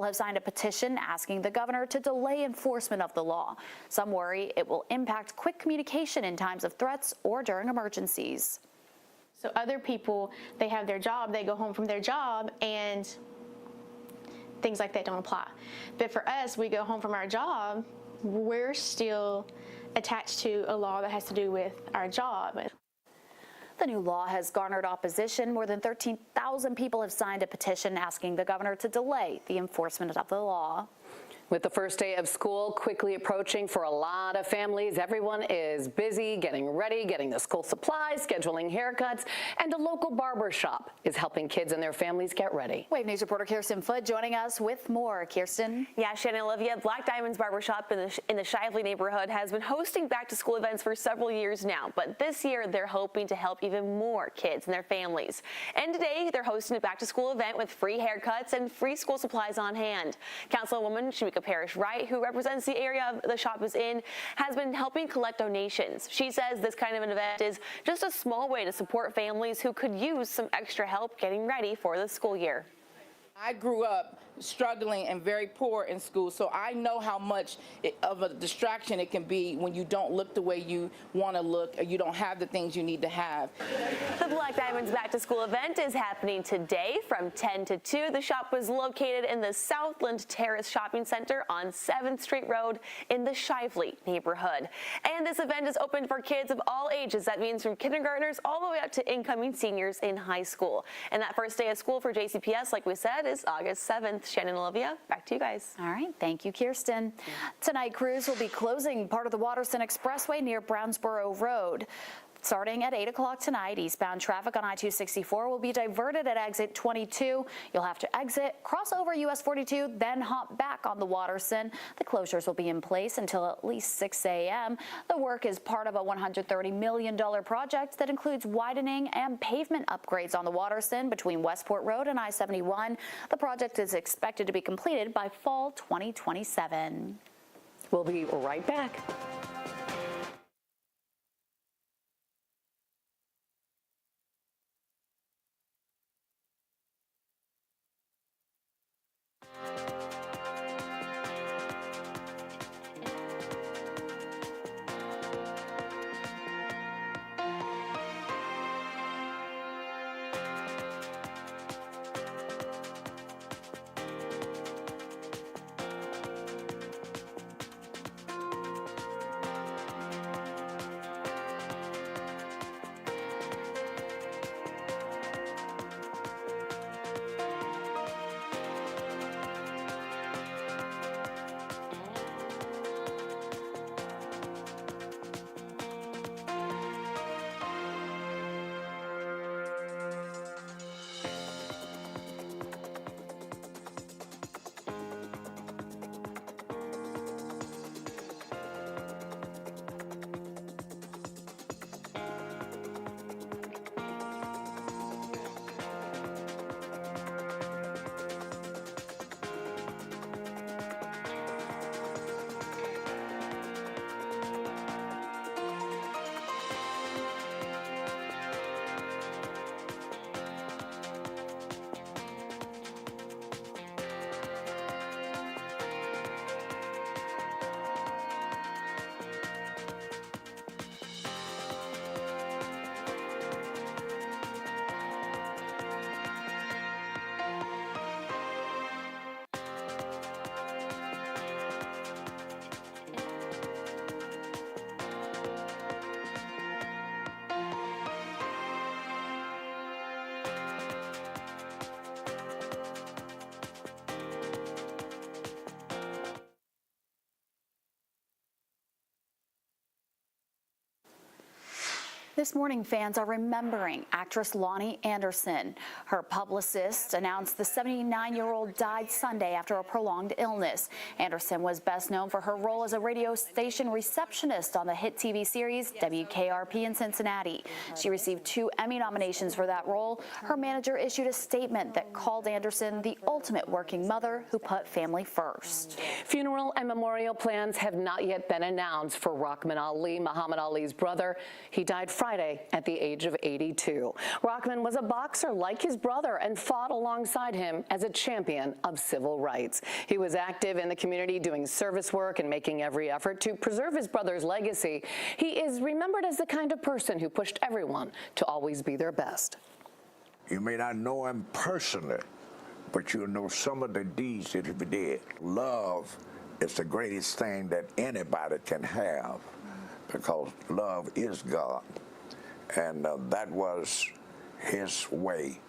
have signed a petition asking the governor to delay enforcement of the law. Some worry it will impact quick communication in times of threats or during emergencies. So other people, they have their job, they go home from their job, and things like that don't apply. But for us, we go home from our job, we're still attached to a law that has to do with our job. The new law has garnered opposition. More than 13,000 people have signed a petition asking the governor to delay the enforcement of the law. With the first day of school quickly approaching for a lot of families, everyone is busy getting ready, getting the school supplies, scheduling haircuts, and a local barber shop is helping kids and their families get ready. Wave News reporter Kirsten Foote joining us with more. Kirsten? Yeah, Shannon, Olivia, Black Diamonds Barbershop in the Shively neighborhood has been hosting back-to-school events for several years now, but this year they're hoping to help even more kids and their families. And today they're hosting a back-to-school event with free haircuts and free school supplies on hand. Councilwoman Shamika Parrish Wright, who represents the area the shop is in, has been helping collect donations. She says this kind of an event is just a small way to support families who could use some extra help getting ready for the school year. I grew up struggling and very poor in school, so I know how much of a distraction it can be when you don't look the way you want to look or you don't have the things you need to have. The Black Diamonds Back to School event is happening today from 10 to 2. The shop was located in the Southland Terrace Shopping Center on 7th Street Road in the Shively neighborhood. And this event is open for kids of all ages. That means from kindergartners all the way up to incoming seniors in high school. And that first day of school for JCPS, like we said, is August 7th. Shannon, Olivia, back to you guys. All right. Thank you, Kirsten. Tonight, crews will be closing part of the Waterston Expressway near Brownsboro Road. Starting at 8 o'clock tonight, eastbound traffic on I-264 will be diverted at exit 22. You'll have to exit, cross over US 42, then hop back on the Waterston. The closures will be in place until at least 6 a.m. The work is part of a $130 million project that includes widening and pavement upgrades on the Waterston between Westport Road and I-71. The project is expected to be completed by fall 2027. We'll be right back. This morning, fans are remembering actress Loni Anderson. Her publicist announced the 79-year-old died Sunday after a prolonged illness. Anderson was best known for her role as a radio station receptionist on the hit TV series WKRP in Cincinnati. She received 2 Emmy nominations for that role. Her manager issued a statement that called Anderson the ultimate working mother who put family first. Funeral and memorial plans have not yet been announced for Rahman Ali, Muhammad Ali's brother. He died Friday Friday at the age of 82. Rockman was a boxer like his brother and fought alongside him as a champion of civil rights. He was active in the community doing service work and making every effort to preserve his brother's legacy. He is remembered as the kind of person who pushed everyone to always be their best. You may not know him personally, but you'll know some of the deeds that he did. Love is the greatest thing that anybody can have, because love is God, and that was his way.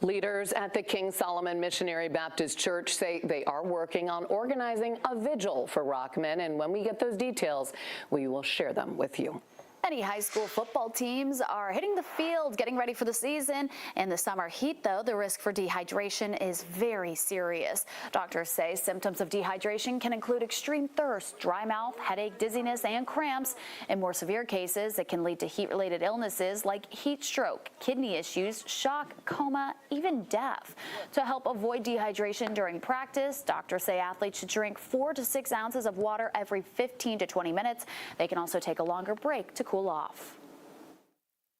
Leaders at the King Solomon Missionary Baptist Church say they are working on organizing a vigil for Rockman, and when we get those details, we will share them with you. Many high school football teams are hitting the field, getting ready for the season. In the summer heat, though, the risk for dehydration is very serious. Doctors say symptoms of dehydration can include extreme thirst, dry mouth, headache, dizziness, and cramps. In more severe cases, it can lead to heat-related illnesses like heat stroke, kidney issues, shock, coma, even death. To help avoid dehydration during practice, doctors say athletes should drink 4 to 6 ounces of water every 15 to 20 minutes. They can also take a longer break to cool off.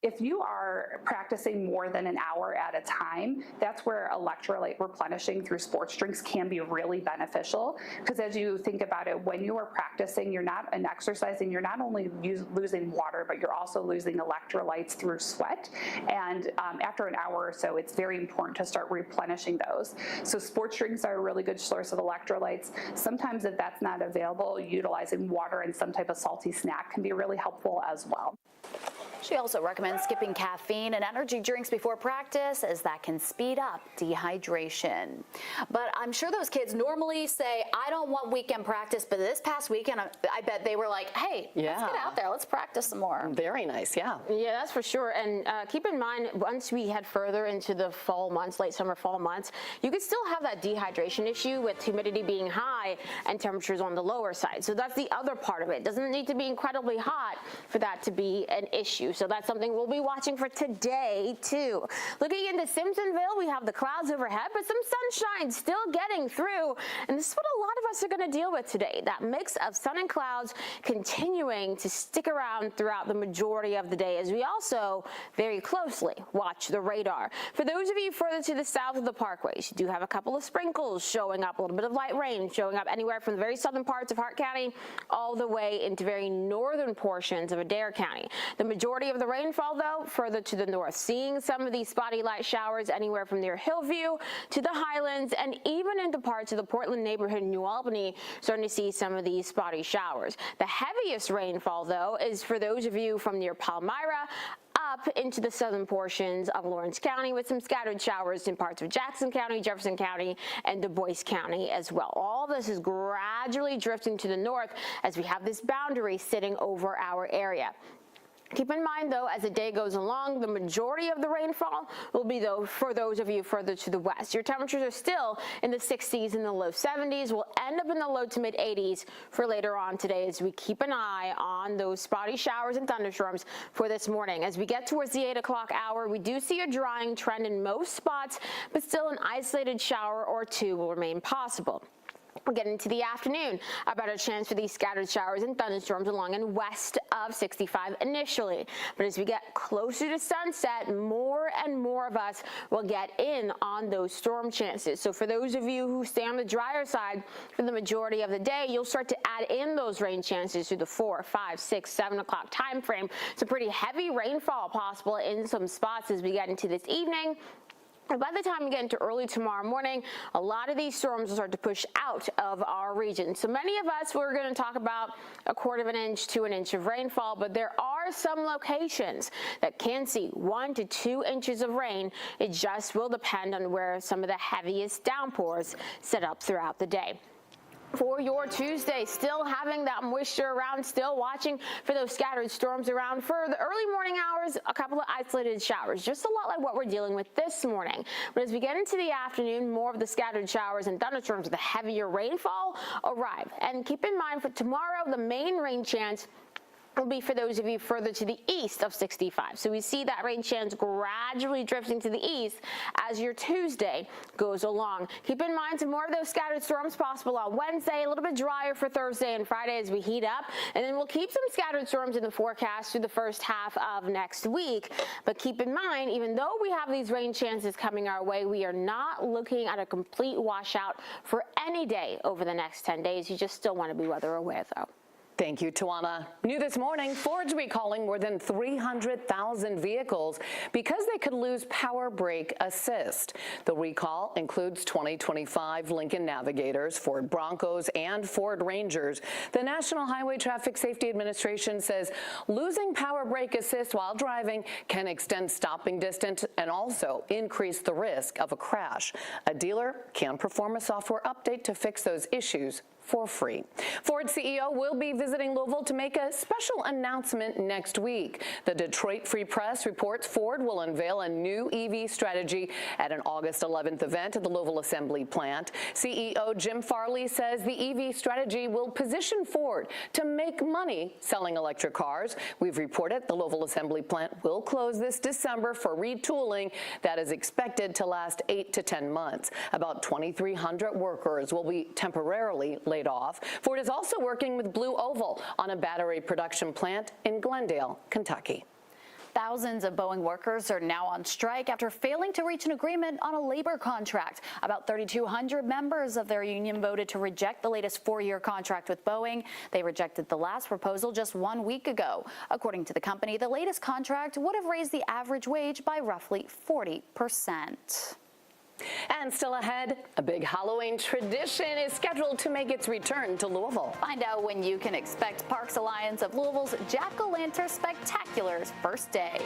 If you are practicing more than an hour at a time, that's where electrolyte replenishing through sports drinks can be really beneficial, because as you think about it, when you are practicing, you're not exercising, you're not only losing water, but you're also losing electrolytes through sweat. And after an hour or so, it's very important to start replenishing those. So sports drinks are a really good source of electrolytes. Sometimes if that's not available, utilizing water and some type of salty snack can be really helpful as well. She also recommends skipping caffeine and energy drinks before practice, as that can speed up dehydration. But I'm sure those kids normally say, I don't want weekend practice, but this past weekend, I bet they were like, hey, let's get out there, let's practice some more. Very nice, yeah. Yeah, that's for sure. And keep in mind, once we head further into the fall months, late summer, fall months, you could still have that dehydration issue with humidity being high and temperatures on the lower side. So that's the other part of it. It doesn't need to be incredibly hot for that to be an issue. So that's something we'll be watching for today, too. Looking into Simpsonville, we have the clouds overhead, but some sunshine still getting through. And this is what a lot of us are going to deal with today. That mix of sun and clouds continuing to stick around throughout the majority of the day, as we also very closely watch the radar. For those of you further to the south of the parkways, you do have a couple of sprinkles showing up, a little bit of light rain showing up anywhere from the very southern parts of Hart County all the way into very northern portions of Adair County. The majority of the rainfall, though, further to the north, seeing some of these spotty light showers anywhere from near Hillview to the Highlands, and even into parts of the Portland neighborhood in New Albany, starting to see some of these spotty showers. The heaviest rainfall, though, is for those of you from near Palmyra up into the southern portions of Lawrence County, with some scattered showers in parts of Jackson County, Jefferson County, and Du Bois County as well. All this is gradually drifting to the north as we have this boundary sitting over our area. Keep in mind, though, as the day goes along, the majority of the rainfall will be, though, for those of you further to the west. Your temperatures are still in the 60s and the low 70s. We'll end up in the low to mid 80s for later on today, as we keep an eye on those spotty showers and thunderstorms for this morning. As we get towards the 8 o'clock hour, we do see a drying trend in most spots, but still an isolated shower or two will remain possible. We'll get into the afternoon, a better chance for these scattered showers and thunderstorms along and west of 65 initially. But as we get closer to sunset, more and more of us will get in on those storm chances. So for those of you who stay on the drier side for the majority of the day, you'll start to add in those rain chances through the 4, 5, 6, 7 o'clock time frame. Some pretty heavy rainfall possible in some spots as we get into this evening. And by the time we get into early tomorrow morning, a lot of these storms will start to push out of our region. So many of us, we're going to talk about 1/4 of an inch to an inch of rainfall, but there are some locations that can see 1 to 2 inches of rain. It just will depend on where some of the heaviest downpours set up throughout the day. For your Tuesday, still having that moisture around, still watching for those scattered storms around. For the early morning hours, a couple of isolated showers, just a lot like what we're dealing with this morning. But as we get into the afternoon, more of the scattered showers and thunderstorms with the heavier rainfall arrive. And keep in mind, for tomorrow, the main rain chance will be for those of you further to the east of 65. So we see that rain chance gradually drifting to the east as your Tuesday goes along. Keep in mind some more of those scattered storms possible on Wednesday, a little bit drier for Thursday and Friday as we heat up. And then we'll keep some scattered storms in the forecast through the first half of next week. But keep in mind, even though we have these rain chances coming our way, we are not looking at a complete washout for any day over the next 10 days. You just still want to be weather aware though. Thank you, Tawana. New this morning, Ford's recalling more than 300,000 vehicles because they could lose power brake assist. The recall includes 2025 Lincoln Navigators, Ford Broncos, and Ford Rangers. The National Highway Traffic Safety Administration says losing power brake assist while driving can extend stopping distance and also increase the risk of a crash. A dealer can perform a software update to fix those issues for free. Ford CEO will be visiting Louisville to make a special announcement next week. The Detroit Free Press reports Ford will unveil a new EV strategy at an August 11th event at the Louisville Assembly Plant. CEO Jim Farley says the EV strategy will position Ford to make money selling electric cars. We've reported the Louisville Assembly Plant will close this December for retooling that is expected to last 8 to 10 months. About 2,300 workers will be temporarily laid off. Ford is also working with Blue Oval on a battery production plant in Glendale, Kentucky. Thousands of Boeing workers are now on strike after failing to reach an agreement on a labor contract. About 3,200 members of their union voted to reject the latest 4-year contract with Boeing. They rejected the last proposal just 1 week ago. According to the company, the latest contract would have raised the average wage by roughly 40%. And still ahead, a big Halloween tradition is scheduled to make its return to Louisville. Find out when you can expect Parks Alliance of Louisville's Jack-O-Lantern Spectacular's first day.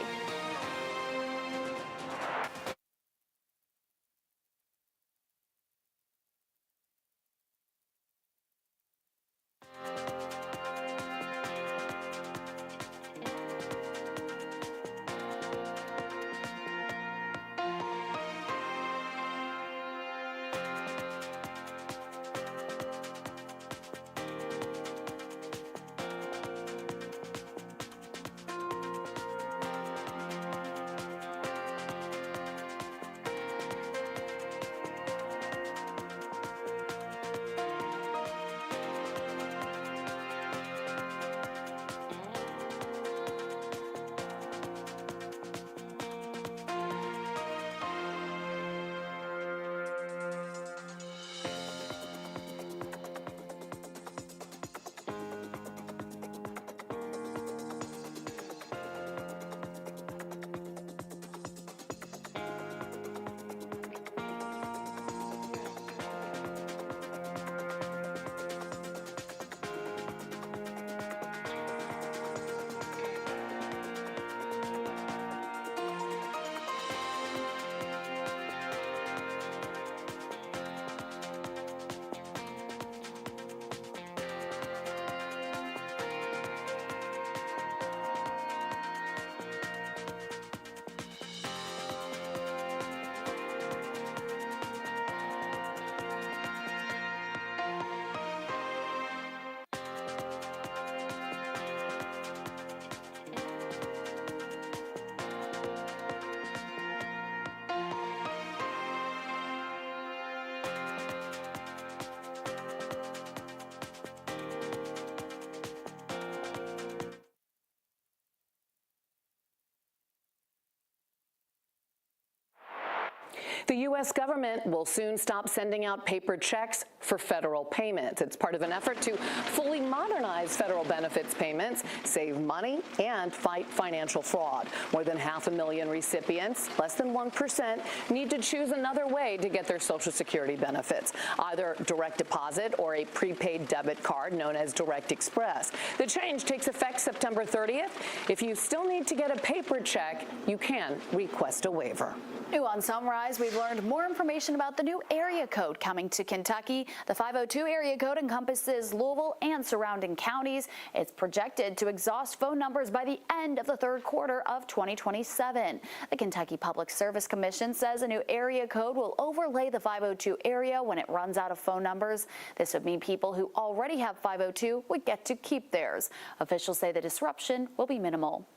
The U.S. government will soon stop sending out paper checks for federal payments. It's part of an effort to fully modernize federal benefits payments, save money, and fight financial fraud. More than 500,000 recipients, less than 1%, need to choose another way to get their Social Security benefits, either direct deposit or a prepaid debit card known as Direct Express. The change takes effect September 30th. If you still need to get a paper check, you can request a waiver. New on Sunrise, we've learned more information about the new area code coming to Kentucky. The 502 area code encompasses Louisville and surrounding counties. It's projected to exhaust phone numbers by the end of the third quarter of 2027. The Kentucky Public Service Commission says a new area code will overlay the 502 area when it runs out of phone numbers. This would mean people who already have 502 would get to keep theirs. Officials say the disruption will be minimal.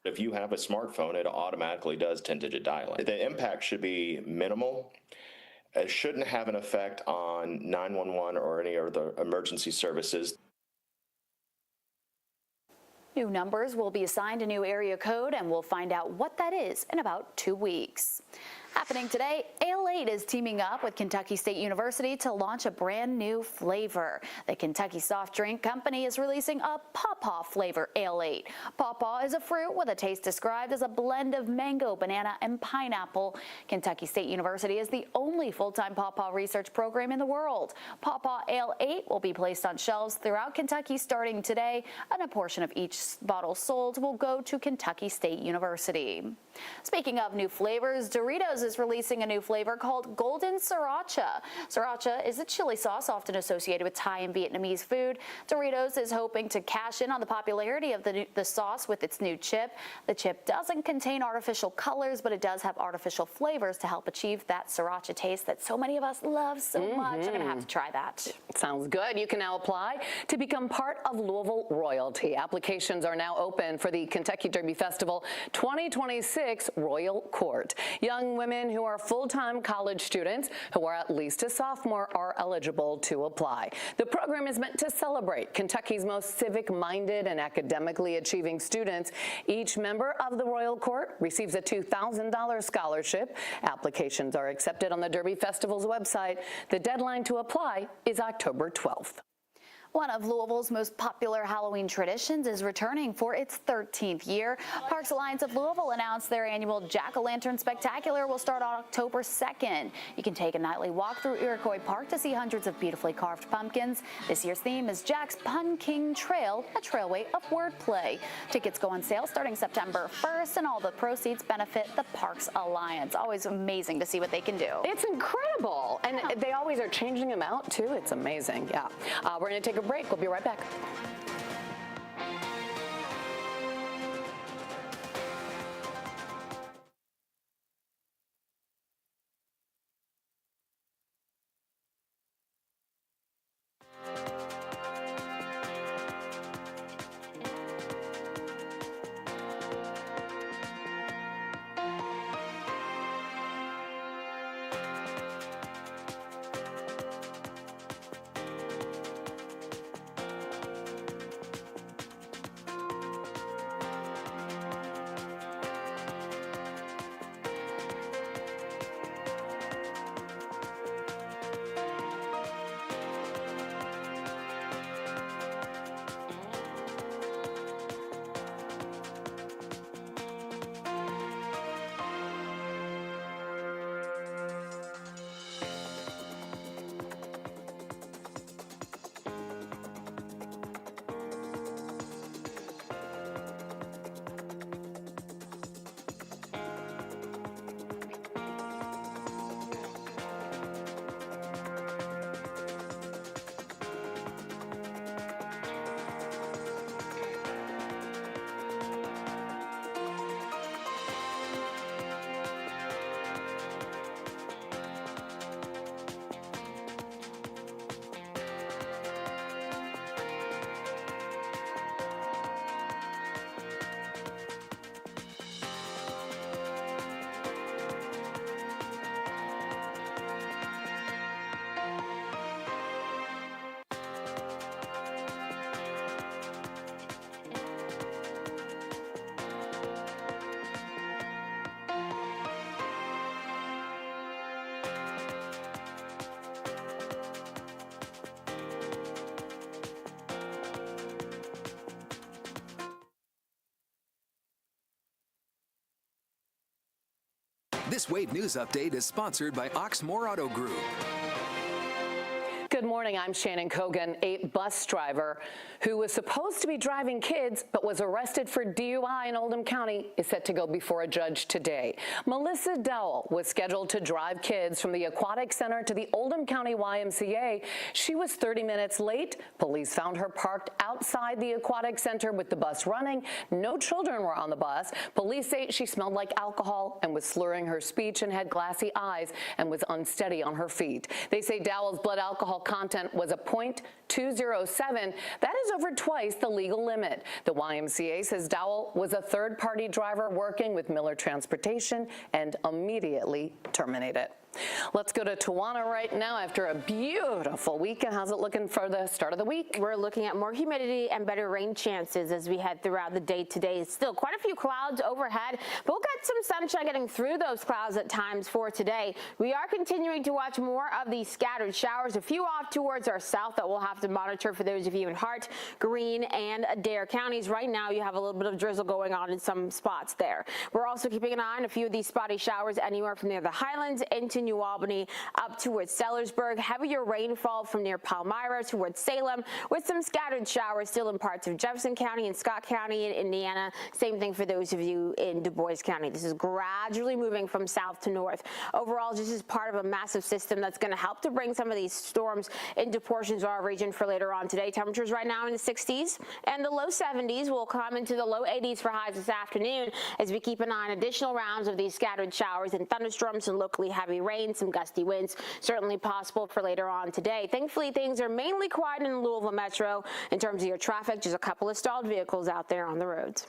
If you have a smartphone, it automatically does 10-digit dialing. The impact should be minimal. It shouldn't have an effect on 911 or any of the emergency services. New numbers will be assigned a new area code, and we'll find out what that is in about 2 weeks. Happening today, Ale 8 is teaming up with Kentucky State University to launch a brand new flavor. The Kentucky soft drink company is releasing a Pawpaw flavor Ale 8. Pawpaw is a fruit with a taste described as a blend of mango, banana, and pineapple. Kentucky State University is the only full-time Pawpaw research program in the world. Pawpaw Ale 8 will be placed on shelves throughout Kentucky starting today, and a portion of each bottle sold will go to Kentucky State University. Speaking of new flavors, Doritos is releasing a new flavor called Golden Sriracha. Sriracha is a chili sauce often associated with Thai and Vietnamese food. Doritos is hoping to cash in on the popularity of the sauce with its new chip. The chip doesn't contain artificial colors, but it does have artificial flavors to help achieve that sriracha taste that so many of us love so much. I'm going to have to try that. Sounds good. You can now apply to become part of Louisville royalty. Applications are now open for the Kentucky Derby Festival 2026 Royal Court. Young women who are full-time college students who are at least a sophomore are eligible to apply. The program is meant to celebrate Kentucky's most civic-minded and academically achieving students. Each member of the Royal Court receives a $2,000 scholarship. Applications are accepted on the Derby Festival's website. The deadline to apply is October 12th. One of Louisville's most popular Halloween traditions is returning for its 13th year. Parks Alliance of Louisville announced their annual Jack-O-Lantern Spectacular will start on October 2nd. You can take a nightly walk through Iroquois Park to see hundreds of beautifully carved pumpkins. This year's theme is Jack's Pun King Trail, a trailway of wordplay. Tickets go on sale starting September 1st, and all the proceeds benefit the Parks Alliance. Always amazing to see what they can do. It's incredible. And they always are changing them out, too. It's amazing. Yeah. We're going to take a break. We'll be right back. This Wave News Update is sponsored by Oxmoor Auto Group. Good morning. morning. I'm Shannon Kogan. A bus driver who was supposed to be driving kids but was arrested for DUI in Oldham County is set to go before a judge today. Melissa Dowell was scheduled to drive kids from the Aquatic Center to the Oldham County YMCA. She was 30 minutes late. Police found her parked outside the Aquatic Center with the bus running. No children were on the bus. Police say she smelled like alcohol and was slurring her speech and had glassy eyes and was unsteady on her feet. They say Dowell's blood alcohol content was a .207. That is over twice the legal limit. The YMCA says Dowell was a third-party driver working with Miller Transportation and immediately terminated. Let's go to Tawana right now after a beautiful weekend. How's it looking for the start of the week? We're looking at more humidity and better rain chances as we head throughout the day today. Still quite a few clouds overhead, but we'll get some sunshine getting through those clouds at times for today. We are continuing to watch more of these scattered showers, a few off towards our south that we'll have to monitor for those of you in Hart, Greene, and Adair counties. Right now you have a little bit of drizzle going on in some spots there. We're also keeping an eye on a few of these spotty showers anywhere from near the Highlands into New Albany up towards Sellersburg. Heavier rainfall from near Palmyra towards Salem with some scattered showers still in parts of Jefferson County and Scott County in Indiana. Same thing for those of you in Du Bois County. This is gradually moving from south to north. Overall, this is part of a massive system that's going to help to bring some of these storms into portions of our region for later on today. Temperatures right now in the 60s and the low 70s will come into the low 80s for highs this afternoon as we keep an eye on additional rounds of these scattered showers and thunderstorms and locally heavy rain. Some gusty winds certainly possible for later on today. Thankfully, things are mainly quiet in the Louisville Metro in terms of your traffic. Just a couple of stalled vehicles out there on the roads.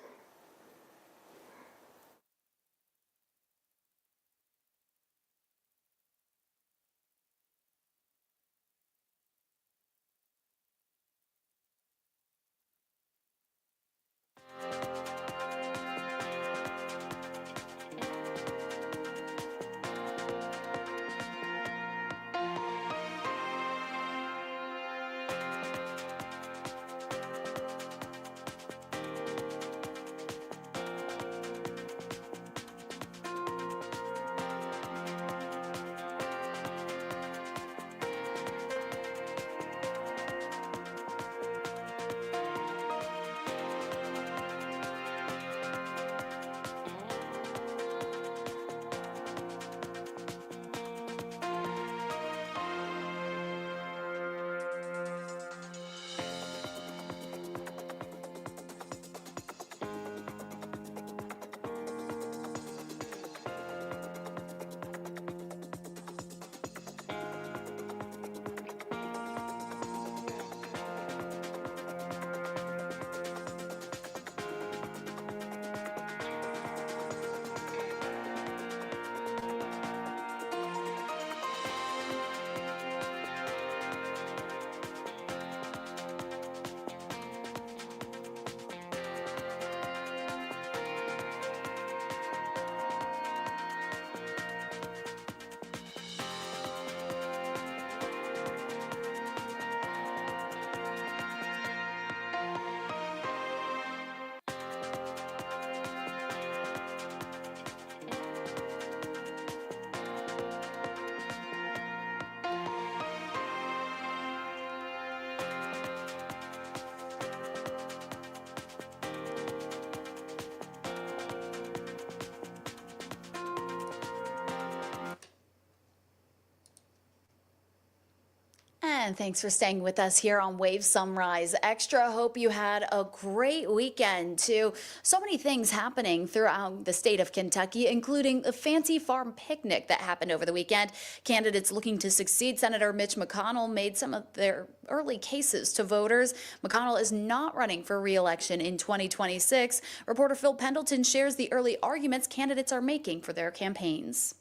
And thanks for staying with us here on Wave Sunrise Extra. Hope you had a great weekend too. So many things happening throughout the state of Kentucky, including the Fancy Farm picnic that happened over the weekend. Candidates looking to succeed Senator Mitch McConnell made some of their early cases to voters. McConnell is not running for re-election in 2026. Reporter Phil Pendleton shares the early arguments candidates are making for their campaigns.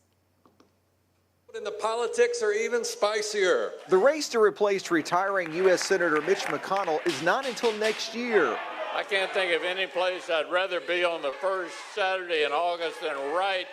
And the politics are even spicier. The race to replace retiring U.S. Senator Mitch McConnell is not until next year. I can't think of any place I'd rather be on the first Saturday in August than right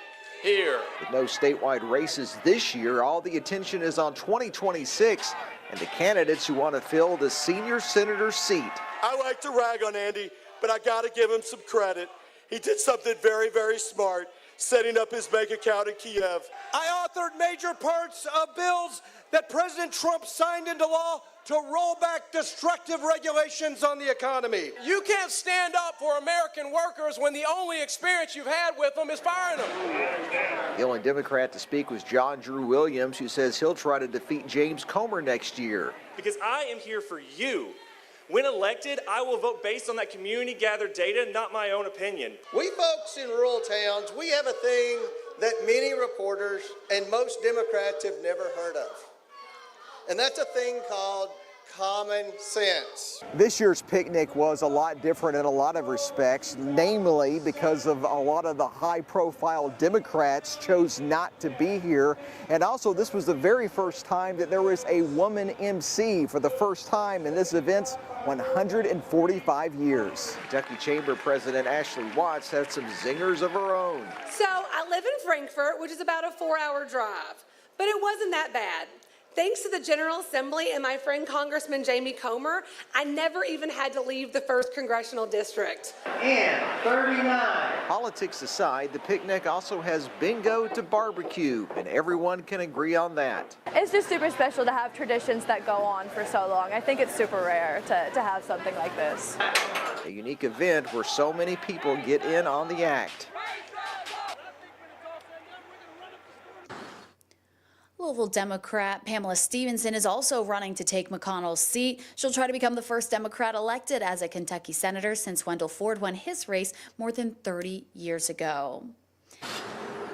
here. With no statewide races this year, all the attention is on 2026 and the candidates who want to fill the senior senator seat. I like to rag on Andy, but I got to give him some credit. He did something very, very smart. setting up his bank account in Kiev. I authored major parts of bills that President Trump signed into law to roll back destructive regulations on the economy. You can't stand up for American workers when the only experience you've had with them is firing them. The only Democrat to speak was John Drew Williams, who says he'll try to defeat James Comer next year. Because I am here for you. When elected, I will vote based on that community-gathered data, not my own opinion. We folks in rural towns, we have a thing that many reporters and most Democrats have never heard of. And that's a thing called common sense. This year's picnic was a lot different in a lot of respects, namely because of a lot of the high-profile Democrats chose not to be here. And also, this was the very first time that there was a woman MC for the first time in this event's 145 years. Kentucky Chamber President Ashley Watts had some zingers of her own. So I live in Frankfort, which is about a 4-hour drive, but it wasn't that bad. Thanks to the General Assembly and my friend Congressman Jamie Comer, I never even had to leave the 1st Congressional District. And 39. Politics aside, the picnic also has bingo to barbecue, and everyone can agree on that. It's just super special to have traditions that go on for so long. I think it's super rare to have something like this. A unique event where so many people get in on the act. Louisville Democrat Pamela Stevenson is also running to take McConnell's seat. She'll try to become the first Democrat elected as a Kentucky senator since Wendell Ford won his race more than 30 years ago.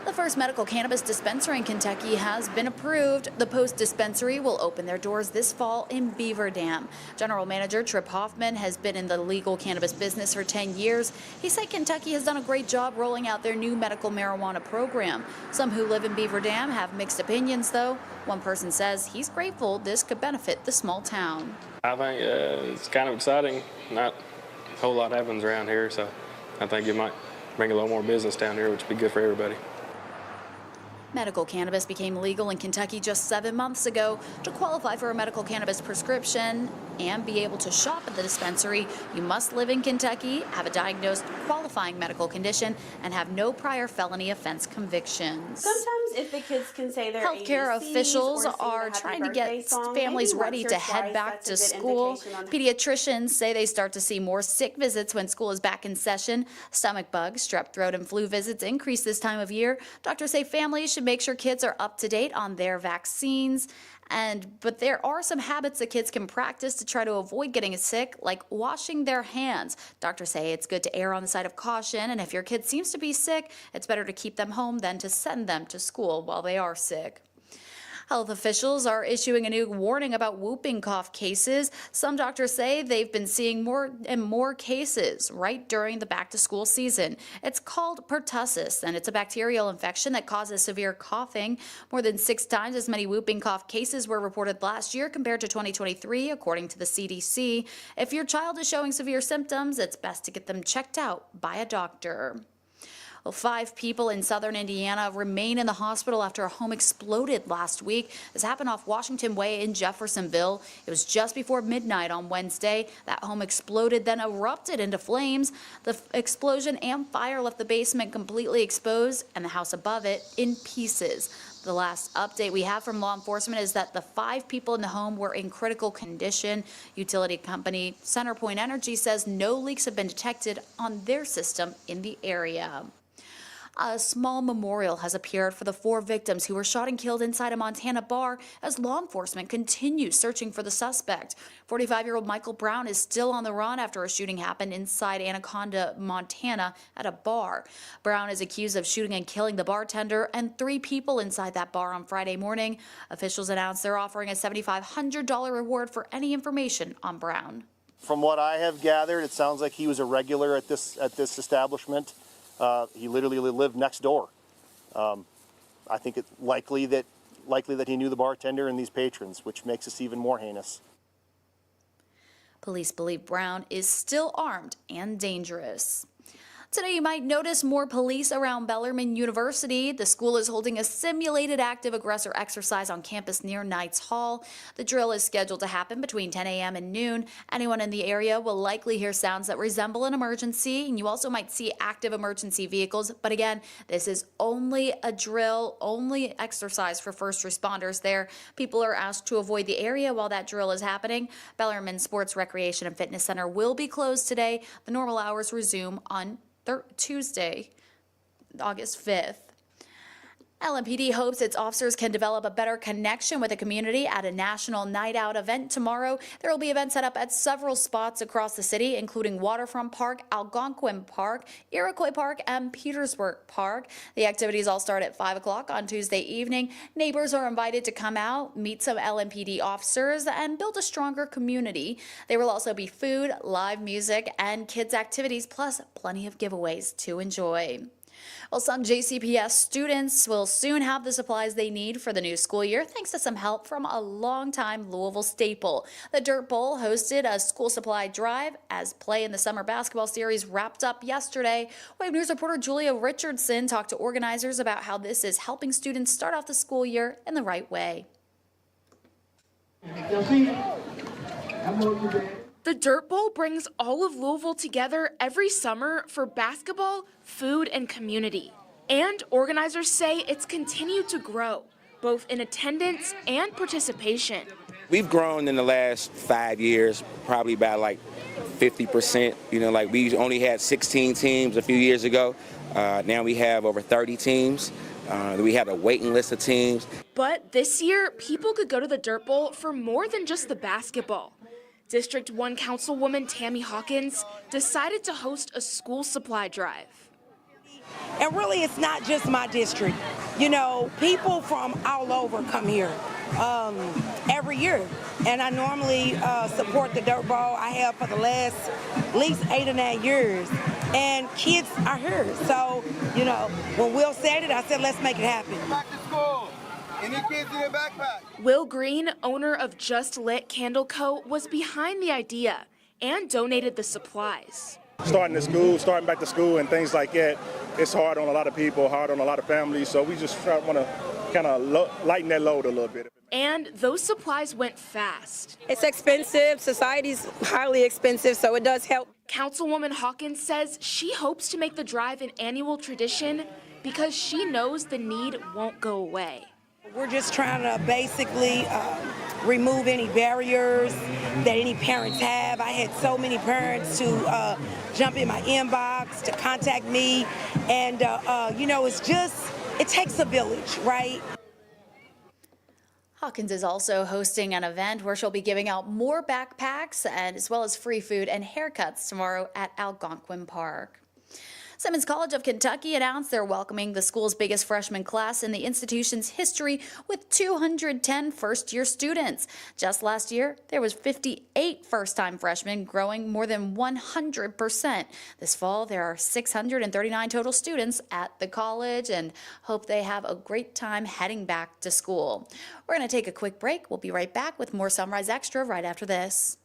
The first medical cannabis dispensary in Kentucky has been approved. The Post dispensary will open their doors this fall in Beaver Dam. General Manager Trip Hoffman has been in the legal cannabis business for 10 years. He said Kentucky has done a great job rolling out their new medical marijuana program. Some who live in Beaver Dam have mixed opinions, though. One person says he's grateful this could benefit the small town. I think it's kind of exciting. Not a whole lot happens around here, so I think it might bring a little more business down here, which would be good for everybody. Medical cannabis became legal in Kentucky just 7 months ago. To qualify for a medical cannabis prescription and be able to shop at the dispensary, you must live in Kentucky, have a diagnosed qualifying medical condition, and have no prior felony offense convictions. Sometimes if the kids can say their Healthcare ABCs officials or sing are the happy trying to birthday get song, families maybe ready once or to head twice, back that's to a good school. indication on- Pediatricians say they start to see more sick visits when school is back in session. Stomach bugs, strep throat, and flu visits increase this time of year. Doctors say families should make sure kids are up to date on their vaccines. But there are some habits that kids can practice to try to avoid getting sick, like washing their hands. Doctors say it's good to err on the side of caution, and if your kid seems to be sick, it's better to keep them home than to send them to school while they are sick. Health officials are issuing a new warning about whooping cough cases. Some doctors say they've been seeing more and more cases right during the back-to-school season. It's called pertussis, and it's a bacterial infection that causes severe coughing. More than 6 times as many whooping cough cases were reported last year compared to 2023, according to the CDC. If your child is showing severe symptoms, it's best to get them checked out by a doctor. Well, 5 people in southern Indiana remain in the hospital after a home exploded last week. This happened off Washington Way in Jeffersonville. It was just before midnight on Wednesday. That home exploded, then erupted into flames. The explosion and fire left the basement completely exposed and the house above it in pieces. The last update we have from law enforcement is that the 5 people in the home were in critical condition. Utility company CenterPoint Energy says no leaks have been detected on their system in the area. A small memorial has appeared for the 4 victims who were shot and killed inside a Montana bar as law enforcement continues searching for the suspect. 45-year-old Michael Brown is still on the run after a shooting happened inside Anaconda, Montana at a bar. Brown is accused of shooting and killing the bartender and 3 people inside that bar on Friday morning. Officials announced they're offering a $7,500 reward for any information on Brown. From what I have gathered, it sounds like he was a regular at this establishment. He literally lived next door. I think it's likely that he knew the bartender and these patrons, which makes this even more heinous. Police believe Brown is still armed and dangerous. Today, you might notice more police around Bellarmine University. The school is holding a simulated active aggressor exercise on campus near Knights Hall. The drill is scheduled to happen between 10 a.m. and noon. Anyone in the area will likely hear sounds that resemble an emergency, and you also might see active emergency vehicles. But again, this is only a drill, only exercise for first responders there. People are asked to avoid the area while that drill is happening. Bellarmine Sports, Recreation, and Fitness Center will be closed today. The normal hours resume on Tuesday, August 5th. LMPD hopes its officers can develop a better connection with the community at a national night out event tomorrow. There will be events set up at several spots across the city, including Waterfront Park, Algonquin Park, Iroquois Park, and Petersburg Park. The activities all start at 5 o'clock on Tuesday evening. Neighbors are invited to come out, meet some LMPD officers, and build a stronger community. There will also be food, live music, and kids' activities, plus plenty of giveaways to enjoy. Well, some JCPS students will soon have the supplies they need for the new school year, thanks to some help from a longtime Louisville staple. The Dirt Bowl hosted a school supply drive as play in the summer basketball series wrapped up yesterday. Wave News reporter Julia Richardson talked to organizers about how this is helping students start off the school year in the right way. The Dirt Bowl brings all of Louisville together every summer for basketball, food, and community. And organizers say it's continued to grow, both in attendance and participation. We've grown in the last 5 years, probably by like 50%. You know, like we only had 16 teams a few years ago. Now we have over 30 teams. We had a waiting list of teams. But this year, people could go to the Dirt Bowl for more than just the basketball. District 1 Councilwoman Tammy Hawkins decided to host a school supply drive. And really, it's not just my district. You know, people from all over come here every year. And I normally support the Dirt Bowl. I have for the last at least 8 or 9 years. And kids are here. So, you know, when Will said it, I said, let's make it happen. Back to school. Any kids in their backpack? Will Green, owner of Just Lit Candle Co., was behind the idea and donated the supplies. Starting back to school and things like that, it's hard on a lot of people, hard on a lot of families, so we just want to kind of lighten that load a little bit. And those supplies went fast. It's expensive, society's highly expensive, so it does help. Councilwoman Hawkins says she hopes to make the drive an annual tradition because she knows the need won't go away. We're just trying to basically remove any barriers that any parents have. I had so many parents to jump in my inbox, to contact me, and you know, it takes a village, right? Hawkins is also hosting an event where she'll be giving out more backpacks and as well as free food and haircuts tomorrow at Algonquin Park. Simmons College of Kentucky announced they're welcoming the school's biggest freshman class in the institution's history with 210 first-year students. Just last year, there was 58 first-time freshmen, growing more than 100%. This fall, there are 639 total students at the college and hope they have a great time heading back to school. We're going to take a quick break. We'll be right back with more Sunrise Extra right after this.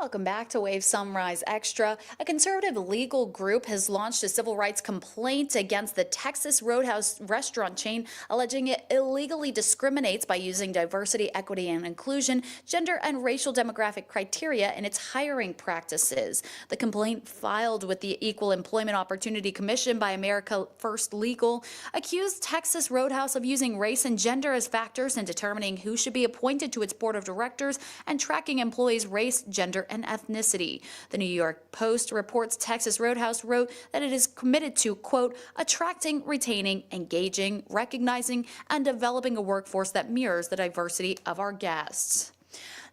Welcome back to Wave Sunrise Extra. A conservative legal group has launched a civil rights complaint against the Texas Roadhouse restaurant chain, alleging it illegally discriminates by using diversity, equity, and inclusion, gender, and racial demographic criteria in its hiring practices. The complaint, filed with the Equal Employment Opportunity Commission by America First Legal, accused Texas Roadhouse of using race and gender as factors in determining who should be appointed to its board of directors and tracking employees' race, gender, and ethnicity. The New York Post reports Texas Roadhouse wrote that it is committed to, quote, attracting, retaining, engaging, recognizing, and developing a workforce that mirrors the diversity of our guests.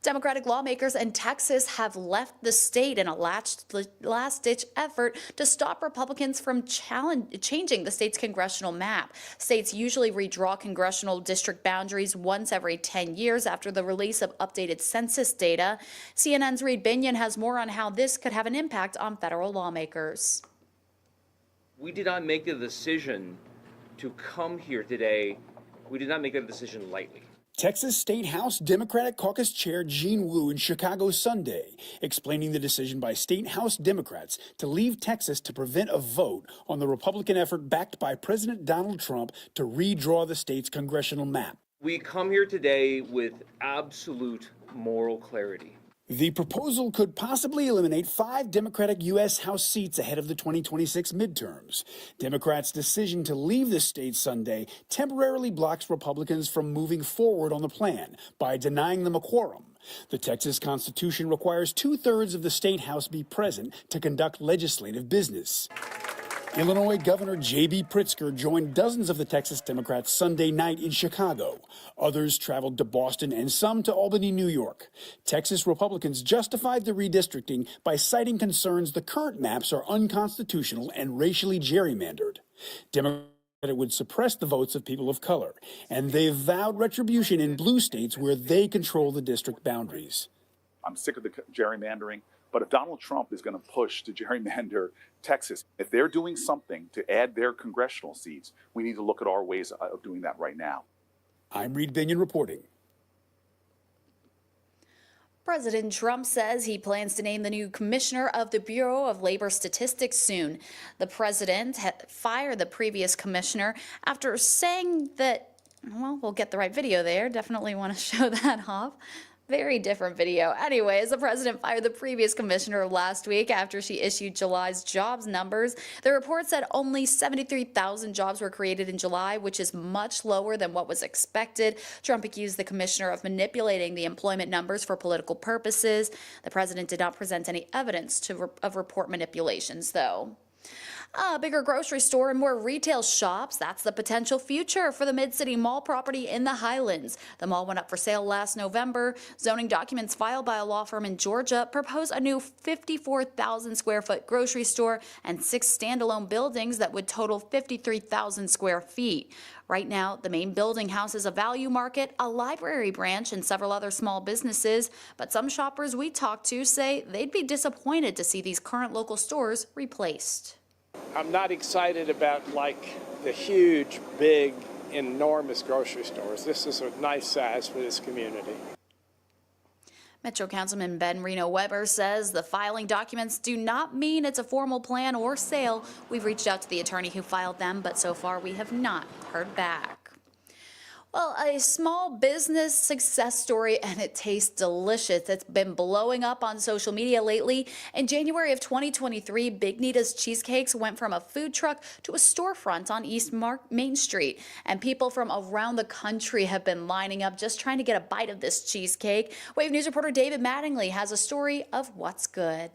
Democratic lawmakers in Texas have left the state in a last-ditch effort to stop Republicans from changing the state's congressional map. States usually redraw congressional district boundaries once every 10 years after the release of updated census data. CNN's Reed Binion has more on how this could have an impact on federal lawmakers. We did not make the decision to come here today. We did not make that decision lightly. Texas State House Democratic Caucus Chair Gene Wu in Chicago Sunday, explaining the decision by State House Democrats to leave Texas to prevent a vote on the Republican effort backed by President Donald Trump to redraw the state's congressional map. We come here today with absolute moral clarity. The proposal could possibly eliminate 5 Democratic U.S. House seats ahead of the 2026 midterms. Democrats' decision to leave the state Sunday temporarily blocks Republicans from moving forward on the plan by denying them a quorum. The Texas Constitution requires 2/3 of the state House be present to conduct legislative business. Illinois Governor J.B. Pritzker joined dozens of the Texas Democrats Sunday night in Chicago. Others traveled to Boston and some to Albany, New York. Texas Republicans justified the redistricting by citing concerns the current maps are unconstitutional and racially gerrymandered. Democrats said it would suppress the votes of people of color, and they vowed retribution in blue states where they control the district boundaries. I'm sick of the gerrymandering. But if Donald Trump is going to push to gerrymander Texas, if they're doing something to add their congressional seats, we need to look at our ways of doing that right now. I'm Reed Binion reporting. President Trump says he plans to name the new commissioner of the Bureau of Labor Statistics soon. The president fired the previous commissioner after saying that, well, we'll get the right video there. Definitely want to show that off. Very different video. Anyways, the president fired the previous commissioner last week after she issued July's jobs numbers. The report said only 73,000 jobs were created in July, which is much lower than what was expected. Trump accused the commissioner of manipulating the employment numbers for political purposes. The president did not present any evidence of report manipulations, though. A bigger grocery store and more retail shops, that's the potential future for the Mid-City Mall property in the Highlands. The mall went up for sale last November. Zoning documents filed by a law firm in Georgia propose a new 54,000 square foot grocery store and 6 standalone buildings that would total 53,000 square feet. Right now, the main building houses a value market, a library branch, and several other small businesses. But some shoppers we talked to say they'd be disappointed to see these current local stores replaced. I'm not excited about like the huge, big, enormous grocery stores. This is a nice size for this community. Metro Councilman Ben Reno Weber says the filing documents do not mean it's a formal plan or sale. We've reached out to the attorney who filed them, but so far we have not heard back. Well, a small business success story, and it tastes delicious. It's been blowing up on social media lately. In January of 2023, Big Nita's Cheesecakes went from a food truck to a storefront on East Main Street. And people from around the country have been lining up just trying to get a bite of this cheesecake. Wave News reporter David Mattingly has a story of what's good.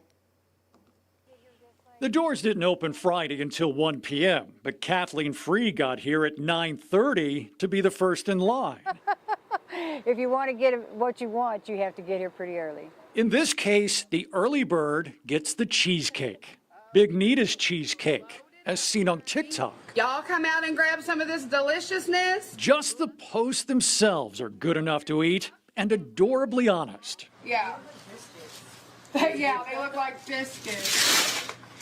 The doors didn't open Friday until 1 p.m., but Kathleen Free got here at 9:30 to be the first in line. If you want to get what you want, you have to get here pretty early. In this case, the early bird gets the cheesecake. Big Nita's Cheesecake, as seen on TikTok. Y'all come out and grab some of this deliciousness? Just the posts themselves are good enough to eat and adorably honest. Yeah. Yeah, they look like biscuits.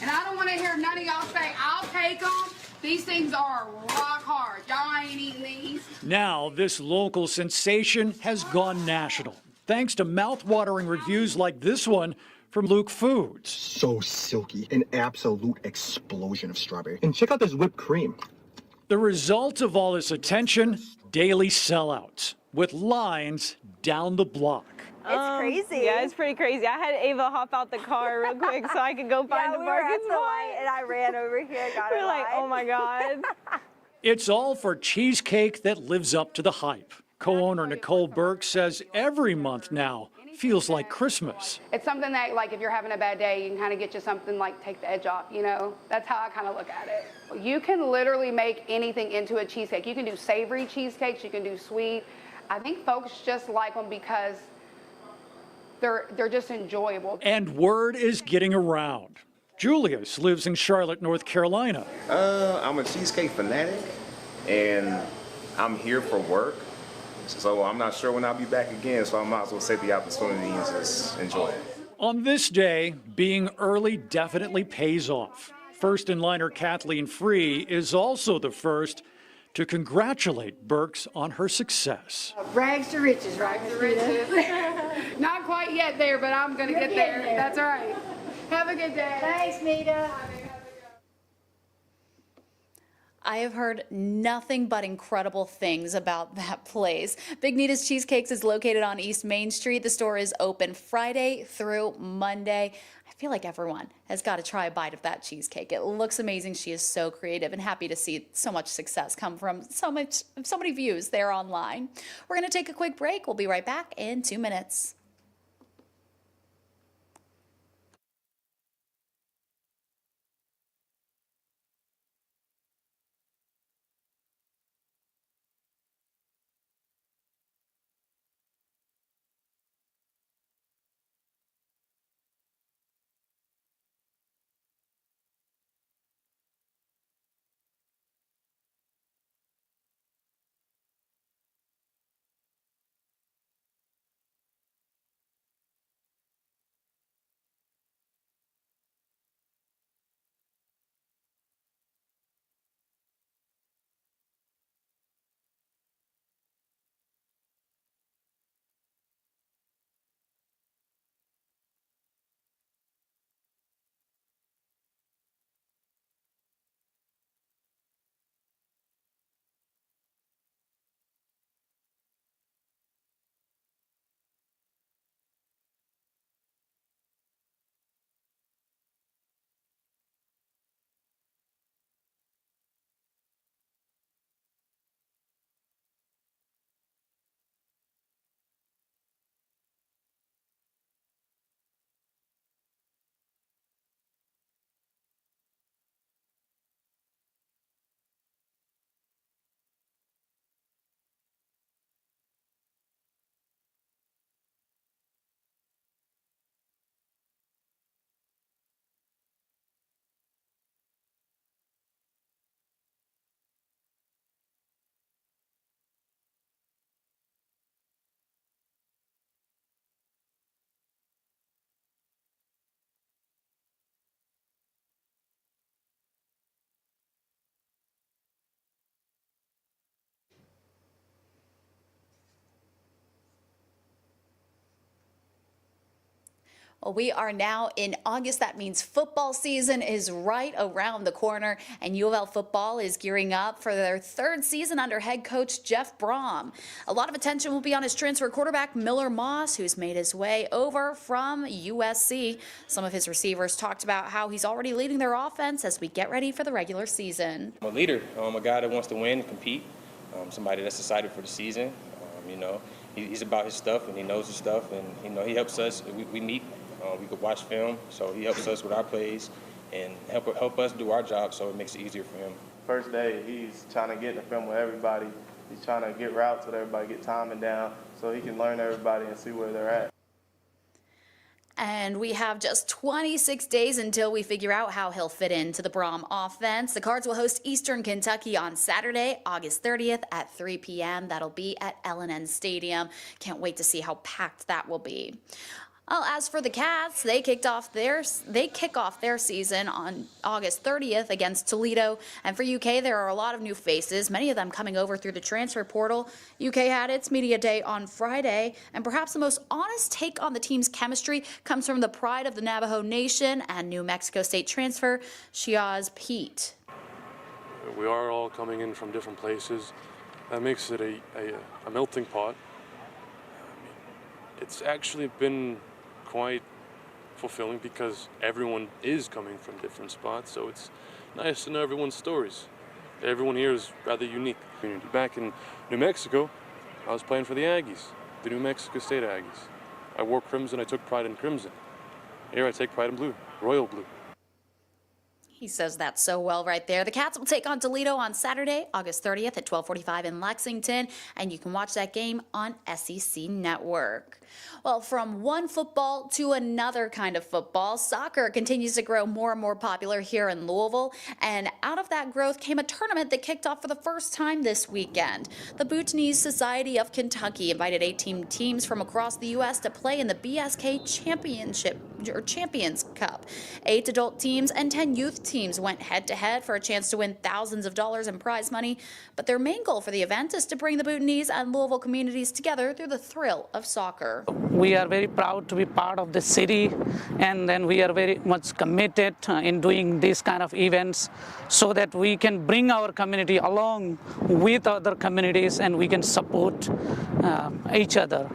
And I don't want to hear none of y'all say, I'll take them. These things are rock hard. Y'all ain't eating these. Now, this local sensation has gone national, thanks to mouth-watering reviews like this one from Luke Foods. So silky, an absolute explosion of strawberry. And check out this whipped cream. The result of all this attention, daily sellouts with lines down the block. It's crazy. Yeah, it's pretty crazy. I had Ava hop out the car real quick so I could go find the parking spot. And I ran over here, got We're like, oh my God. It's all for cheesecake that lives up to the hype. Co-owner Nicole Burke says every month now feels like Christmas. It's something that, like, if you're having a bad day, you can kind of get you something like take the edge off, you know? That's how I kind of look at it. You can literally make anything into a cheesecake. You can do savory cheesecakes, you can do sweet. I think folks just like them because they're just enjoyable. And word is getting around. Julius lives in Charlotte, North Carolina. I'm a cheesecake fanatic, and I'm here for work. So I'm not sure when I'll be back again, so I might as well take the opportunity and just enjoy it. On this day, being early definitely pays off. First in liner Kathleen Free is also the first to congratulate Burks on her success. Rags to riches, rags to riches. Not quite yet there, but I'm going to get there. That's all right. Have a good day. Thanks, Nita. I have heard nothing but incredible things about that place. Big Nita's Cheesecakes is located on East Main Street. The store is open Friday through Monday. I feel like everyone has got to try a bite of that cheesecake. It looks amazing. She is so creative and happy to see so much success come from so many views there online. We're going to take a quick break. We'll be right back in 2 minutes. Well, we are now in August. That means football season is right around the corner, and U of L football is gearing up for their third season under head coach Jeff Brom. A lot of attention will be on his transfer quarterback Miller Moss, who's made his way over from USC. Some of his receivers talked about how he's already leading their offense as we get ready for the regular season. I'm a leader, a guy that wants to win and compete, somebody that's excited for the season. He's about his stuff, and he knows his stuff, and he helps us. We meet. We could watch film, so he helps us with our plays and help us do our job, so it makes it easier for him. First day, he's trying to get in the film with everybody. He's trying to get routes with everybody, get timing down, so he can learn everybody and see where they're at. And we have just 26 days until we figure out how he'll fit into the Brom offense. The Cards will host Eastern Kentucky on Saturday, August 30th at 3 p.m. That'll be at L&N Stadium. Can't wait to see how packed that will be. Well, as for the Cats, they kick off their season on August 30th against Toledo. And for UK, there are a lot of new faces, many of them coming over through the transfer portal. UK had its media day on Friday, and perhaps the most honest take on the team's chemistry comes from the pride of the Navajo Nation and New Mexico State transfer, Shiaz Pete. We are all coming in from different places. That makes it a melting pot. It's actually been quite fulfilling because everyone is coming from different spots, so it's nice to know everyone's stories. Everyone here is rather unique. Back in New Mexico, I was playing for the Aggies, the New Mexico State Aggies. I wore crimson, I took pride in crimson. Here I take pride in blue, royal blue. He says that so well right there. The Cats will take on Toledo on Saturday, August 30th at 12:45 in Lexington, and you can watch that game on SEC Network. Well, from one football to another kind of football, soccer continues to grow more and more popular here in Louisville, and out of that growth came a tournament that kicked off for the first time this weekend. The Bhutanese Society of Kentucky invited 18 teams from across the U.S. to play in the BSK Champions Cup. 8 adult teams and 10 youth teams went head-to-head for a chance to win thousands of dollars in prize money, but their main goal for the event is to bring the Bhutanese and Louisville communities together through the thrill of soccer. We are very proud to be part of the city, and then we are very much committed in doing these kind of events so that we can bring our community along with other communities and we can support each other.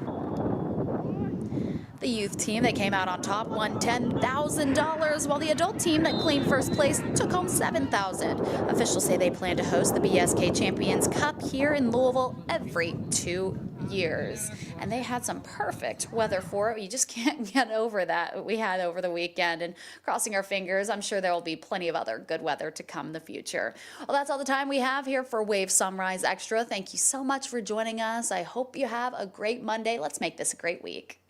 The youth team that came out on top won $10,000, while the adult team that claimed first place took home $7,000. Officials say they plan to host the BSK Champions Cup here in Louisville every 2 years. And they had some perfect weather for it. You just can't get over that we had over the weekend. And crossing our fingers, I'm sure there will be plenty of other good weather to come in the future. Well, that's all the time we have here for Wave Sunrise Extra. Thank you so much for joining us. I hope you have a great Monday. Let's make this a great week.